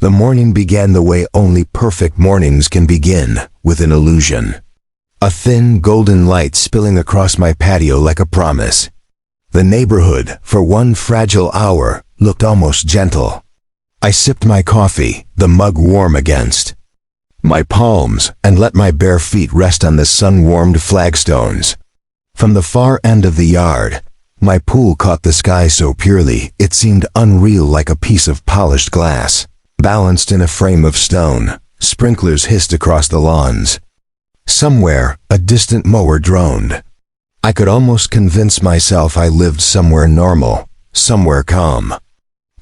The morning began the way only perfect mornings can begin, with an illusion. A thin, golden light spilling across my patio like a promise. The neighborhood, for one fragile hour, looked almost gentle. I sipped my coffee, the mug warm against my palms, and let my bare feet rest on the sun-warmed flagstones. From the far end of the yard, my pool caught the sky so purely it seemed unreal, like a piece of polished glass, balanced in a frame of stone. Sprinklers hissed across the lawns. Somewhere, a distant mower droned. I could almost convince myself I lived somewhere normal, somewhere calm.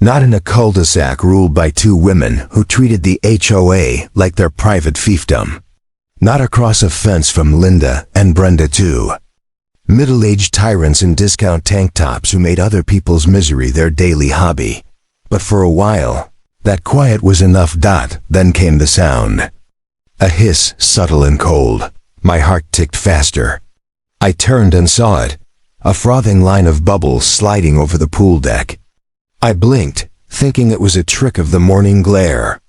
Not in a cul-de-sac ruled by two women who treated the HOA like their private fiefdom. Not across a fence from Linda and Brenda too. Middle-aged tyrants in discount tank tops who made other people's misery their daily hobby. But for a while, that quiet was enough. Then came the sound. A hiss, subtle and cold. My heart ticked faster. I turned and saw it, a frothing line of bubbles sliding over the pool deck. I blinked, thinking it was a trick of the morning glare.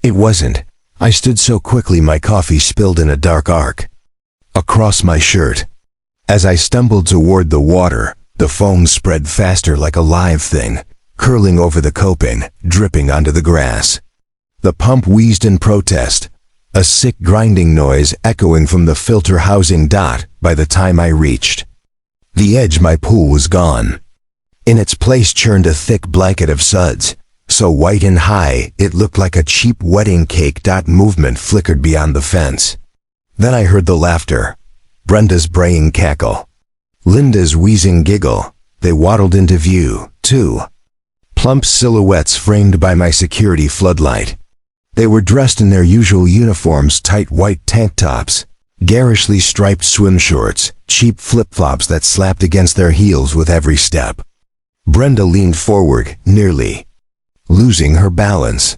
It wasn't. I stood so quickly my coffee spilled in a dark arc across my shirt. As I stumbled toward the water, the foam spread faster like a live thing, curling over the coping, dripping onto the grass. The pump wheezed in protest, a sick grinding noise echoing from the filter housing. By the time I reached the edge, my pool was gone. In its place churned a thick blanket of suds, so white and high it looked like a cheap wedding cake. Movement flickered beyond the fence. Then I heard the laughter, Brenda's braying cackle, Linda's wheezing giggle. They waddled into view, too. Plump silhouettes framed by my security floodlight. They were dressed in their usual uniforms, tight white tank tops, garishly striped swim shorts, cheap flip-flops that slapped against their heels with every step. Brenda leaned forward, nearly losing her balance.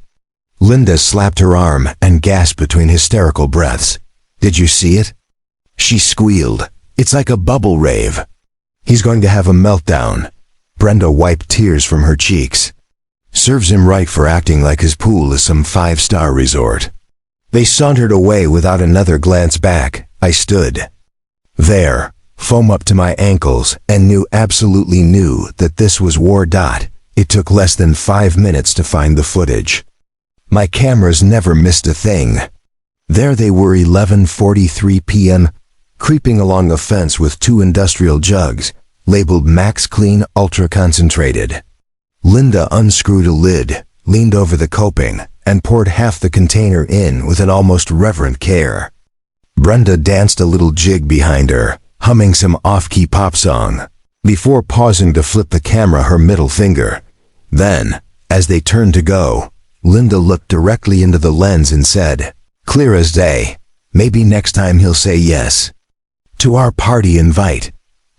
Linda slapped her arm and gasped between hysterical breaths. "Did you see it?" She squealed. "It's like a bubble rave. He's going to have a meltdown." Brenda wiped tears from her cheeks. Serves him right for acting like his pool is some five-star resort. They sauntered away without another glance back. I stood there, foam up to my ankles, and absolutely knew that this was war. It took less than 5 minutes to find the footage. My cameras never missed a thing. There they were, 11:43 p.m., creeping along a fence with two industrial jugs, labeled Max Clean Ultra Concentrated. Linda unscrewed a lid, leaned over the coping, and poured half the container in with an almost reverent care. Brenda danced a little jig behind her, humming some off-key pop song, before pausing to flip the camera her middle finger. Then, as they turned to go, Linda looked directly into the lens and said, "Clear as day. Maybe next time he'll say yes to our party invite."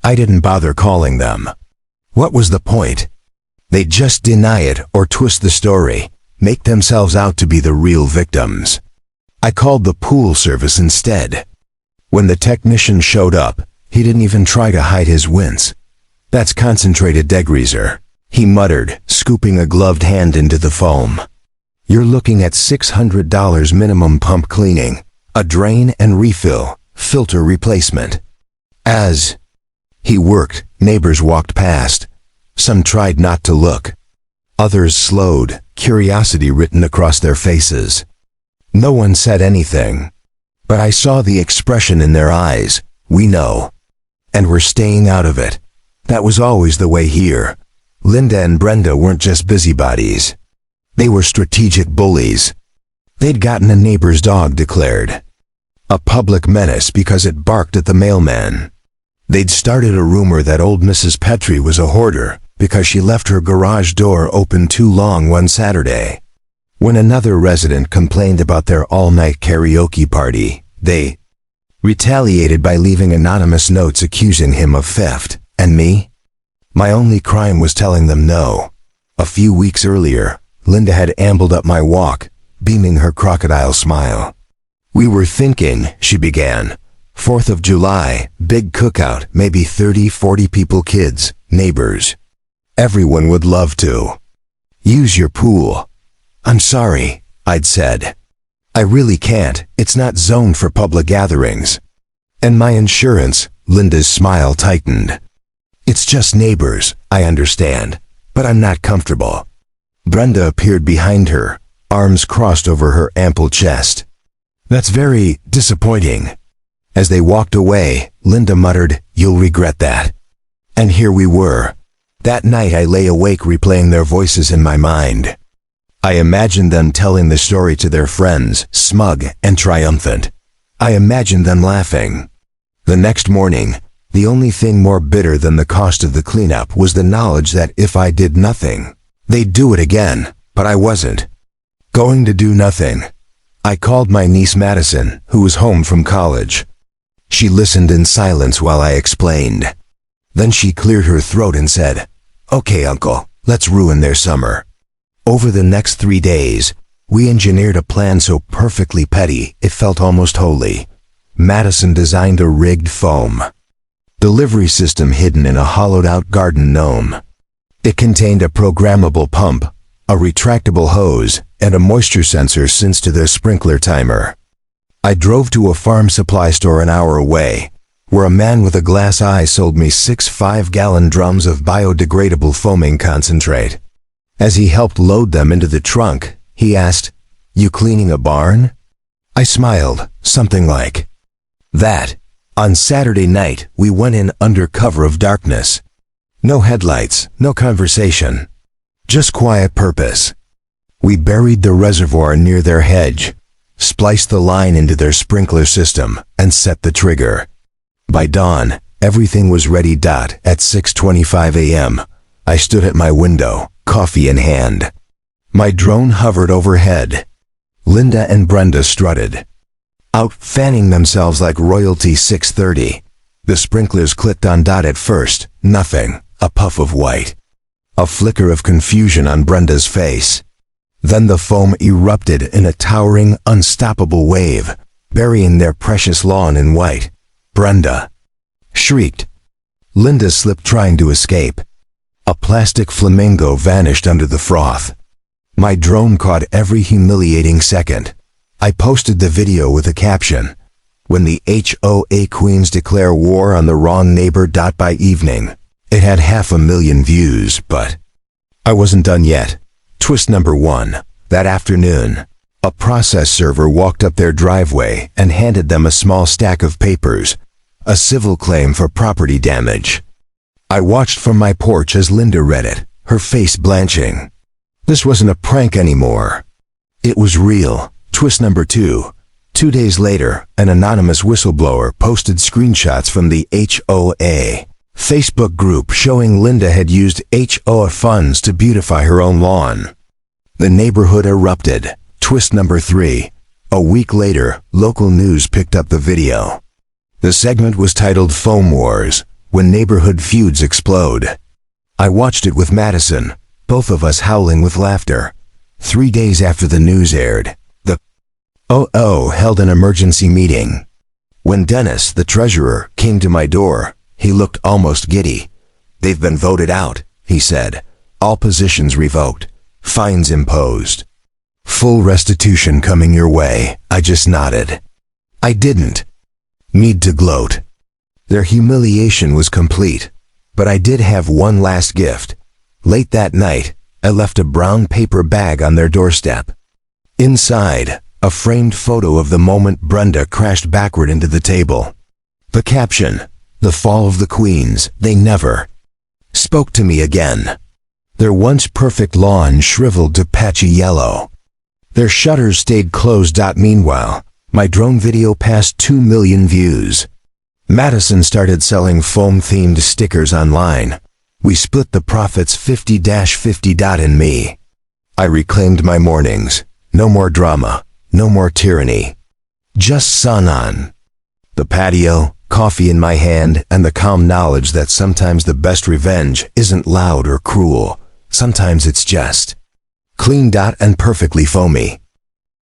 I didn't bother calling them. What was the point? They'd just deny it or twist the story, make themselves out to be the real victims. I called the pool service instead. When the technician showed up, he didn't even try to hide his wince. "That's concentrated degreaser," he muttered, scooping a gloved hand into the foam. "You're looking at $600 minimum pump cleaning, a drain and refill, filter replacement." As he worked, neighbors walked past. Some tried not to look. Others slowed, curiosity written across their faces. No one said anything, but I saw the expression in their eyes. We know, and we're staying out of it. That was always the way here. Linda and Brenda weren't just busybodies. They were strategic bullies. They'd gotten a neighbor's dog declared a public menace because it barked at the mailman. They'd started a rumor that old Mrs. Petrie was a hoarder because she left her garage door open too long one Saturday. When another resident complained about their all-night karaoke party, they retaliated by leaving anonymous notes accusing him of theft. And me? My only crime was telling them no. A few weeks earlier, Linda had ambled up my walk, beaming her crocodile smile. "We were thinking," she began, 4th of July, big cookout, maybe 30-40 people, kids, neighbors. Everyone would love to use your pool. "I'm sorry," I'd said. "I really can't. It's not zoned for public gatherings." "And my insurance," Linda's smile tightened. "It's just neighbors, I understand, but I'm not comfortable." Brenda appeared behind her, arms crossed over her ample chest. "That's very disappointing." As they walked away, Linda muttered, "You'll regret that." And here we were. That night I lay awake replaying their voices in my mind. I imagined them telling the story to their friends, smug and triumphant. I imagined them laughing. The next morning, the only thing more bitter than the cost of the cleanup was the knowledge that if I did nothing, they'd do it again, but I wasn't going to do nothing. I called my niece Madison, who was home from college. She listened in silence while I explained. Then she cleared her throat and said, "Okay, Uncle, let's ruin their summer." Over the next 3 days, we engineered a plan so perfectly petty it felt almost holy. Madison designed a rigged foam delivery system hidden in a hollowed-out garden gnome. It contained a programmable pump, a retractable hose, and a moisture sensor synced to their sprinkler timer. I drove to a farm supply store an hour away, where a man with a glass eye sold me 6 5-gallon drums of biodegradable foaming concentrate. As he helped load them into the trunk, he asked, "You cleaning a barn?" I smiled, something like that. On Saturday night, we went in under cover of darkness. No headlights, no conversation. Just quiet purpose. We buried the reservoir near their hedge, spliced the line into their sprinkler system, and set the trigger. By dawn, everything was ready. At 6:25 a.m., I stood at my window, coffee in hand. My drone hovered overhead. Linda and Brenda strutted out, fanning themselves like royalty. 6:30. The sprinklers clicked on. At first, nothing, a puff of white. A flicker of confusion on Brenda's face. Then the foam erupted in a towering, unstoppable wave, burying their precious lawn in white. Brenda shrieked. Linda slipped trying to escape. A plastic flamingo vanished under the froth. My drone caught every humiliating second. I posted the video with a caption, "When the HOA Queens declare war on the wrong neighbor." By evening, it had 500,000 views, but I wasn't done yet. Twist number 1. That afternoon, a process server walked up their driveway and handed them a small stack of papers, a civil claim for property damage. I watched from my porch as Linda read it, her face blanching. This wasn't a prank anymore. It was real. Twist number 2. 2 days later, an anonymous whistleblower posted screenshots from the HOA Facebook group showing Linda had used HOA funds to beautify her own lawn. The neighborhood erupted. Twist number 3. A week later, local news picked up the video. The segment was titled "Foam Wars: When Neighborhood Feuds Explode." I watched it with Madison, both of us howling with laughter. 3 days after the news aired, the OO held an emergency meeting. When Dennis, the treasurer, came to my door, he looked almost giddy. "They've been voted out," he said. "All positions revoked. Fines imposed. Full restitution coming your way." I just nodded. I didn't need to gloat. Their humiliation was complete. But I did have one last gift. Late that night, I left a brown paper bag on their doorstep. Inside, a framed photo of the moment Brenda crashed backward into the table. The caption, "The Fall of the Queens, They Never Spoke to Me Again." Their once perfect lawn shriveled to patchy yellow. Their shutters stayed closed. Meanwhile, my drone video passed 2 million views. Madison started selling foam-themed stickers online. We split the profits 50-50. In me, I reclaimed my mornings. No more drama, no more tyranny. Just sun on the patio, coffee in my hand, and the calm knowledge that sometimes the best revenge isn't loud or cruel. Sometimes it's just clean. And perfectly foamy.